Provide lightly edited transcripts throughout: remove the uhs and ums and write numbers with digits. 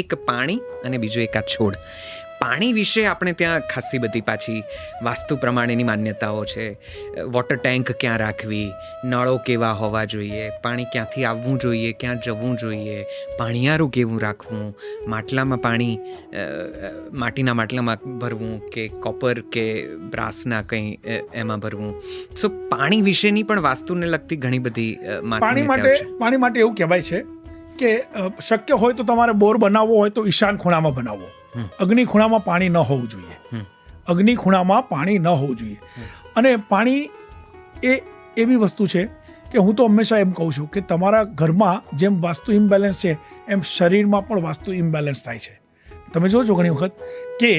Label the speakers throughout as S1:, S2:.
S1: એક પાણી અને બીજો એક આ છોડ. પાણી વિશે આપણે ત્યાં ખાસી બધી પાછી વાસ્તુ પ્રમાણેની માન્યતાઓ છે. વોટર ટેન્ક ક્યાં રાખવી, નળો કેવા હોવા જોઈએ, પાણી ક્યાંથી આવવું જોઈએ, ક્યાં જવું જોઈએ, પાણીયારું કેવું રાખવું, માટલામાં પાણી માટીના માટલામાં ભરવું કે કોપર કે બ્રાસના કંઈ એમાં ભરવું. સો પાણી વિશેની પણ વાસ્તુને લગતી ઘણી બધી માન્યતાઓ છે.
S2: પાણી માટે એવું કહેવાય છે કે શક્ય હોય તો તમારે બોર બનાવવો હોય તો ઈશાન ખૂણામાં બનાવવો. અગ્નિ ખૂણામાં પાણી ન હોવું જોઈએ. અગ્નિ ખૂણામાં પાણી ન હોવું જોઈએ. અને પાણી એ એવી વસ્તુ છે કે હું તો હંમેશા એમ કહું છું કે તમારા ઘરમાં જેમ વાસ્તુ ઇમ્બેલેન્સ છે એમ શરીરમાં પણ વાસ્તુ ઇમ્બેલેન્સ થાય છે. તમે જોજો ઘણી વખત કે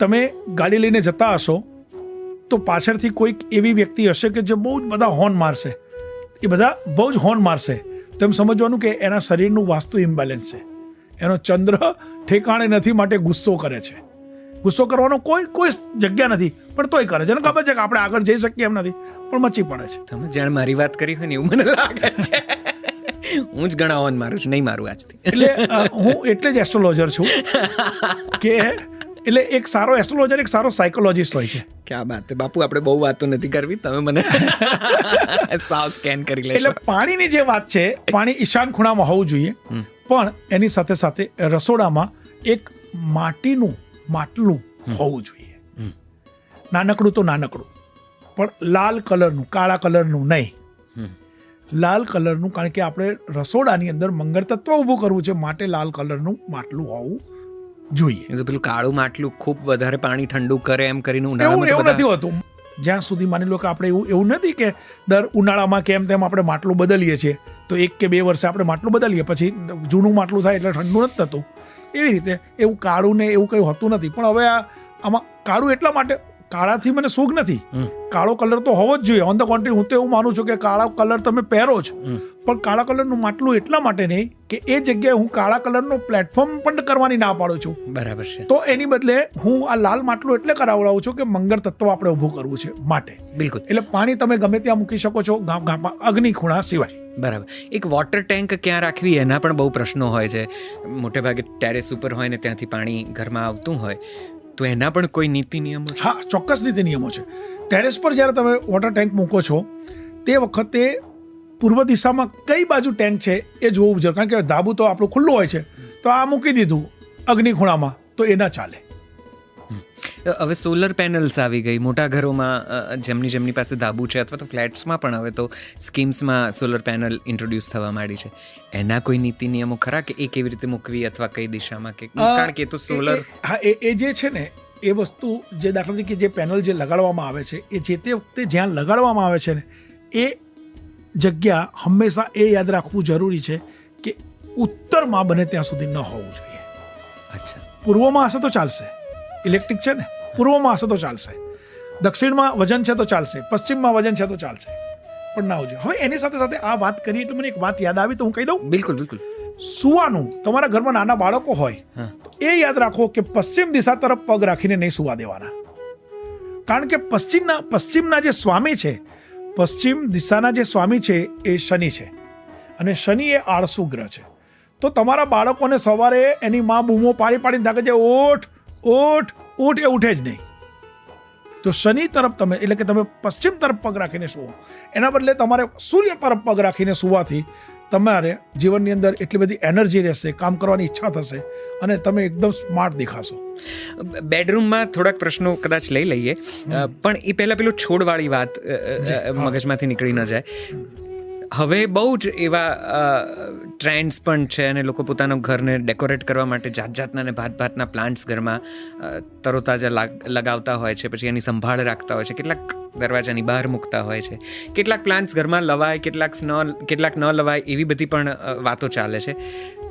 S2: તમે ગાડી લઈને જતા હશો તો પાછળથી કોઈક એવી વ્યક્તિ હશે કે જે બહુ જ બધા હોર્ન મારશે. એ બધા બહુ જ હોર્ન મારશે તો એમ સમજવાનું કે એના શરીરનું વાસ્તુ ઇમ્બેલેન્સ છે. એનો ચંદ્ર ઠેકાણે નથી માટે ગુસ્સો કરે છે. ગુસ્સો કરવાનો કોઈ જગ્યા નથી પણ તોય કરે છે. એને ખબર છે કે આપણે આગળ જઈ શકીએ એમ નથી પણ મચી પડે છે.
S1: તમે જાણે મારી વાત કરી હોય ને એવું મને લાગે છે. હું જ ઘણા હોન મારું છું, નહીં મારું આજથી.
S2: એટલે હું એટલે જ એસ્ટ્રોલોજર છું કે એટલે એક સારો એસ્ટ્રોલોજર એક સારો સાયકોલોજીસ્ટ હોય છે.
S1: ક્યાં વાત છે બાપુ, આપણે બહુ વાતો નથી કરવી, તમે મને સાવ સ્કેન કરી લેશો.
S2: એટલે પાણીની જે વાત છે, પાણી ઈશાન ખૂણામાં હોવું જોઈએ પણ એની સાથે સાથે રસોડામાં એક માટીનું માટલું હોવું જોઈએ. નાનકડું તો નાનકડું પણ લાલ કલરનું, કાળા કલરનું નહીં. લાલ કલરનું, કારણ કે આપણે રસોડાની અંદર મંગળ તત્વ ઊભું કરવું છે માટે લાલ કલરનું માટલું હોવું જોઈએ.
S1: પેલું કાળું માટલું ખૂબ વધારે પાણી ઠંડુ કરે એમ કરીને
S2: એવું
S1: ઉનાળામાં
S2: નથી હોતું. જ્યાં સુધી માની લો કે આપણે એવું નથી કે દર ઉનાળામાં કેમ તેમ આપણે માટલું બદલીએ છીએ તો 1 કે 2 વર્ષે આપણે માટલું બદલીએ પછી જૂનું માટલું થાય એટલે ઠંડુ નથી થતું. એવી રીતે એવું કાળું ને એવું કંઈ હોતું નથી. પણ હવે આમાં કાળું એટલા માટે, કાળાથી મને સુખ નથી. કાળો કલર તો હોવો જ જોઈએ. ઓન ધ કોન્ટ્રી હું તો એવું માનું છું કે કાળા કલર તમે પહેરો જ પણ કાળા કલરનું માટલું એટલા માટે નહીં કે એ જગ્યાએ હું કાળા કલરનું પ્લેટફોર્મ પણ કરવાની ના પાડું છું.
S1: બરાબર છે.
S2: તો એની બદલે હું આ લાલ માટલું એટલે કરાવડાવું છું કે મંગળ તત્વ આપણે ઊભું કરવું છે માટે.
S1: બિલકુલ.
S2: એટલે પાણી તમે ગમે ત્યાં મૂકી શકો છો અગ્નિ ખૂણા સિવાય.
S1: બરાબર. એક વોટર ટેન્ક ક્યાં રાખવી એના પણ બહુ પ્રશ્નો હોય છે. મોટે ભાગે ટેરેસ ઉપર હોય ને ત્યાંથી પાણી ઘરમાં આવતું હોય તો એના પણ કોઈ નીતિ નિયમો છે?
S2: હા, ચોક્કસ નીતિ નિયમો છે. ટેરેસ પર જ્યારે તમે વોટર ટેન્ક મૂકો છો તે વખતે પૂર્વ દિશામાં કઈ બાજુ ટેન્ક છે એ જોવું જોઈએ. કારણ કે ધાબુ તો આપણું ખુલ્લું હોય છે તો આ મૂકી દીધું અગ્નિ ખૂણામાં તો એ ના ચાલે.
S1: હવે સોલર પેનલ્સ આવી ગઈ મોટા ઘરોમાં, જેમની પાસે ધાબુ છે અથવા તો ફ્લેટ્સમાં પણ હવે તો સ્કીમ્સમાં સોલર પેનલ ઇન્ટ્રોડ્યુસ થવા માંડી છે. એના કોઈ નીતિ નિયમો ખરા કે એ કેવી રીતે મૂકવી અથવા કઈ દિશામાં કે? કારણ કે એ તો સોલર,
S2: હા, એ જે છે ને એ વસ્તુ જે દાખલા તરીકે જે પેનલ જે લગાડવામાં આવે છે એ જે તે વખતે જ્યાં લગાડવામાં આવે છે ને એ જગ્યા હંમેશા એ યાદ રાખવું જરૂરી છે કે ઉત્તરમાં બને ત્યાં સુધી ન હોવું જોઈએ.
S1: અચ્છા.
S2: પૂર્વમાં હશે તો ચાલશે, ઇલેક્ટ્રિક છે ને, પૂર્વમાં હશે તો ચાલશે, દક્ષિણમાં વજન છે તો ચાલશે, પશ્ચિમમાં વજન છે તો ચાલશે પણ ના હોવું જોઈએ. હવે એની સાથે સાથે આ વાત કરી એટલે મને એક વાત યાદ આવી તો હું કહી દઉં.
S1: બિલકુલ બિલકુલ.
S2: સુવાનું, તમારા ઘરમાં નાના બાળકો હોય તો એ યાદ રાખો કે પશ્ચિમ દિશા તરફ પગ રાખીને નહીં સુવા દેવાના. કારણ કે પશ્ચિમના જે સ્વામી છે, પશ્ચિમ દિશાના જે સ્વામી છે એ શનિ છે અને શનિ એ આળસુ ગ્રહ છે. તો તમારા બાળકોને સવારે એની માં બૂમો પાડીને થાકે છે, ઓઠ ઓઠ ઉઠ, એ ઉઠે જ નહીં. તો શનિ તરફ તમે, એટલે કે તમે પશ્ચિમ તરફ પગ રાખીને સુવો, એના બદલે તમારે સૂર્ય તરફ પગ રાખીને સુવાથી તમારે જીવનની અંદર એટલી બધી એનર્જી રહેશે, કામ કરવાની ઈચ્છા થશે અને તમે એકદમ સ્માર્ટ દેખાશો.
S1: બેડરૂમમાં થોડાક પ્રશ્નો કદાચ લઈ લઈએ પણ એ પહેલાં પેલું છોડવાળી વાત મગજમાંથી નીકળી ન જાય. હવે બહુ જ એવા ટ્રેન્ડ્સ પણ છે અને લોકો પોતાના ઘરને ડેકોરેટ કરવા માટે જાતના ને ભાતના પ્લાન્ટ્સ ઘરમાં તરોતાજા લગાવતા હોય છે, પછી એની સંભાળ રાખતા હોય છે. કેટલાક દરવાજાની બહાર મૂકતા હોય છે. કેટલાક પ્લાન્ટ્સ ઘરમાં લવાય, કેટલાક ન લવાય, એવી બધી પણ વાતો ચાલે છે.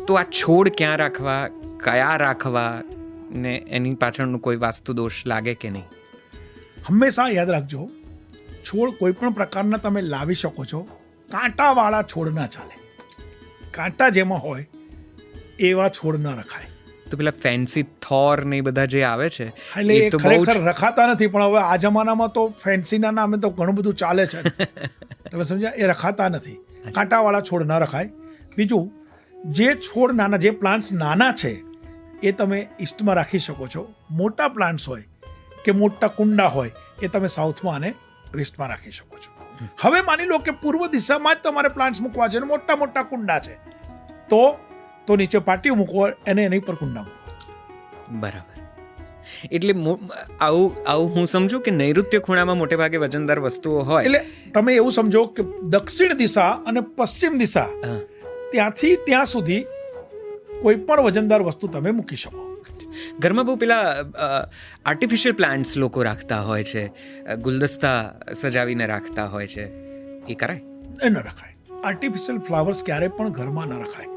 S1: તો આ છોડ ક્યાં રાખવા, કયા રાખવા ને એની પાછળનું કોઈ વાસ્તુ દોષ લાગે કે નહીં?
S2: હંમેશા યાદ રાખજો, છોડ કોઈ પણ પ્રકારના તમે લાવી શકો છો, કાંટાવાળા છોડ ના ચાલે. કાંટા જેમાં હોય એવા છોડ ના રખાય.
S1: તો પેલા ફેન્સી થોર ને એ બધા જે આવે છે
S2: એટલે એ ખરેખર રખાતા નથી. પણ હવે આ જમાનામાં તો ફેન્સીના નામે તો ઘણું બધું ચાલે છે. તમે સમજ્યા? એ રખાતા નથી. કાંટાવાળા છોડ ના રખાય. બીજું જે છોડ નાના, જે પ્લાન્ટ્સ નાના છે એ તમે ઈસ્ટમાં રાખી શકો છો. મોટા પ્લાન્ટ્સ હોય કે મોટા કુંડા હોય એ તમે સાઉથમાં અને વેસ્ટમાં રાખી શકો છો. હવે માની લો કે પૂર્વ દિશામાં જ તમારે પ્લાન્ટ્સ મૂકવા છે અને મોટા મોટા કુંડા છે, તો નીચે પાટીઓ મૂકવો અને એની પર કુંડા મૂકવો.
S1: બરાબર. એટલે આવું હું સમજુ કે નૈઋત્ય ખૂણામાં મોટે ભાગે વજનદાર વસ્તુઓ હોય.
S2: એટલે તમે એવું સમજો કે દક્ષિણ દિશા અને પશ્ચિમ દિશા ત્યાંથી ત્યાં સુધી કોઈ પણ વજનદાર વસ્તુ તમે મૂકી શકો.
S1: ઘરમાં બહુ પેલા આર્ટિફિશિયલ પ્લાન્ટ્સ લોકો રાખતા હોય છે, ગુલદસ્તા સજાવીને રાખતા હોય છે, એ કરાય?
S2: એ ન રખાય. આર્ટિફિશિયલ ફ્લાવર્સ ક્યારેય પણ ઘરમાં ન રખાય.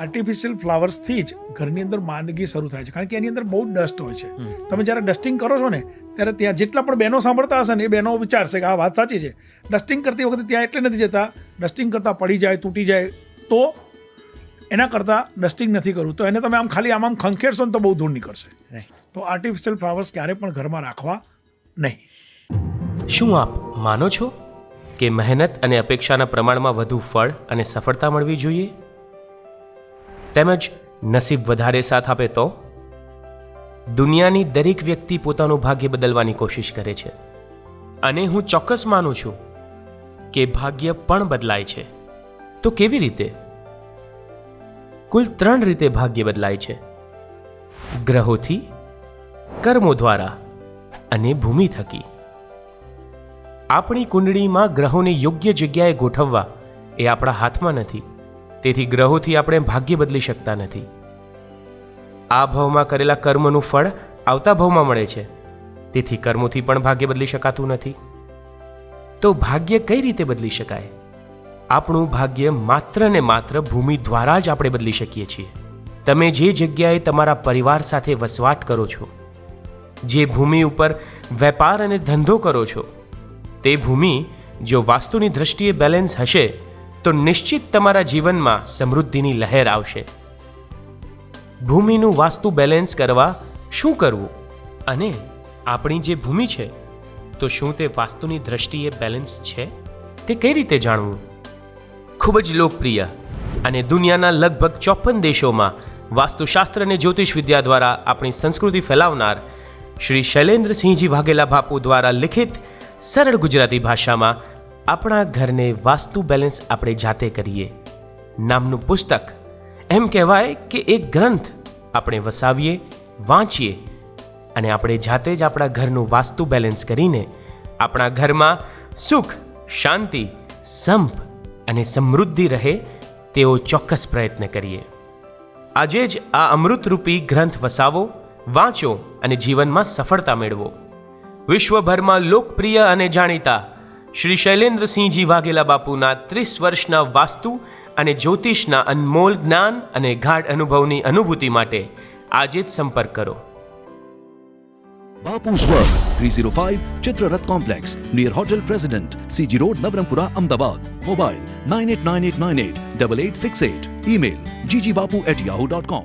S2: આર્ટિફિશિયલ ફ્લાવર્સથી જ ઘરની અંદર માંદગી શરૂ થાય છે, કારણ કે એની અંદર બહુ ડસ્ટ હોય છે. તમે જ્યારે ડસ્ટિંગ કરો છો ને ત્યારે ત્યાં જેટલા પણ બહેનો સાંભળતા હશે ને એ બહેનો વિચારશે કે આ વાત સાચી છે. ડસ્ટિંગ કરતી વખતે ત્યાં એટલે નથી જતા, ડસ્ટિંગ કરતાં પડી જાય, તૂટી જાય, તો એના કરતાં ડસ્ટિંગ નથી કરવું. તો એને તમે ખાલી આમ ખંખેરશો ને તો બહુ ધૂળ નીકળશે. તો આર્ટિફિશિયલ ફ્લાવર્સ ક્યારેય પણ ઘરમાં રાખવા નહીં.
S3: શું આપ માનો છો કે મહેનત અને અપેક્ષાના પ્રમાણમાં વધુ ફળ અને સફળતા મળવી જોઈએ, તેમજ નસીબ વધારે સાથ આપે તો? દુનિયાની દરેક વ્યક્તિ પોતાનું ભાગ્ય બદલવાની કોશિશ કરે છે, અને હું ચોક્કસ માનું છું કે ભાગ્ય પણ બદલાય છે. તો કેવી રીતે? કુલ 3 રીતે ભાગ્ય બદલાય છે: ગ્રહોથી, કર્મો દ્વારા અને ભૂમિ થકી. આપણી કુંડળીમાં ગ્રહોને યોગ્ય જગ્યાએ ગોઠવવા એ આપણા હાથમાં નથી. તેથી ગ્રહોથી આપણે ભાગ્ય બદલી શકતા નથી. આ ભાવમાં કરેલા કર્મનું ફળ આવતા ભાવમાં મળે છે, તેથી કર્મોથી પણ ભાગ્ય બદલી શકાતું નથી. તો ભાગ્ય કઈ રીતે બદલી શકાય? આપણું ભાગ્ય માત્ર ને માત્ર ભૂમિ દ્વારા જ આપણે બદલી શકીએ છીએ. તમે જે જગ્યાએ તમારા પરિવાર સાથે વસવાટ કરો છો, જે ભૂમિ ઉપર વેપાર અને ધંધો કરો છો, તે ભૂમિ જો વાસ્તુની દ્રષ્ટિએ બેલેન્સ હશે તો નિશ્ચિત તમારા જીવનમાં સમૃદ્ધિની લહેર આવશે. ભૂમિનું વાસ્તુ બેલેન્સ કરવા શું કરવું, અને આપણી જે ભૂમિ છે તો શું તે વાસ્તુની દ્રષ્ટિએ બેલેન્સ છે, તે કઈ રીતે જાણવું? ખૂબ જ લોકપ્રિય અને દુનિયાના લગભગ 54 દેશોમાં વાસ્તુશાસ્ત્ર અને જ્યોતિષ વિદ્યા દ્વારા આપણી સંસ્કૃતિ ફેલાવનાર શ્રી શૈલેન્દ્રસિંહજી વાઘેલા બાપુ દ્વારા લિખિત સરળ ગુજરાતી ભાષામાં આપણા ઘરને વાસ્તુ બેલેન્સ આપણે જાતે કરીએ નામનું પુસ્તક, એમ કહેવાય કે એક ગ્રંથ આપણે વસાવીએ, વાંચીએ અને આપણે જાતે જ આપણા ઘરનું વાસ્તુ બેલેન્સ કરીને આપણા ઘરમાં સુખ, શાંતિ, સંપ અને સમૃદ્ધિ રહે તેવો ચોક્કસ પ્રયત્ન કરીએ. આજે જ આ અમૃતરૂપી ગ્રંથ વસાવો, વાંચો અને જીવનમાં સફળતા મેળવો. વિશ્વભરમાં લોકપ્રિય અને જાણીતા શ્રી શૈલેન્દ્રસિંહજી વાઘેલા બાપુના 30 વર્ષના વાસ્તુ અને જ્યોતિષના અનમોલ જ્ઞાન અને ગાઢ અનુભવની અનુભૂતિ માટે આજે જ સંપર્ક કરો.
S4: Bapu's World, 305 Chitrarath Complex, near Hotel President, CG Road, Navarampura, Ahmedabad. Mobile 989898 8868. Email ggbapu@yahoo.com.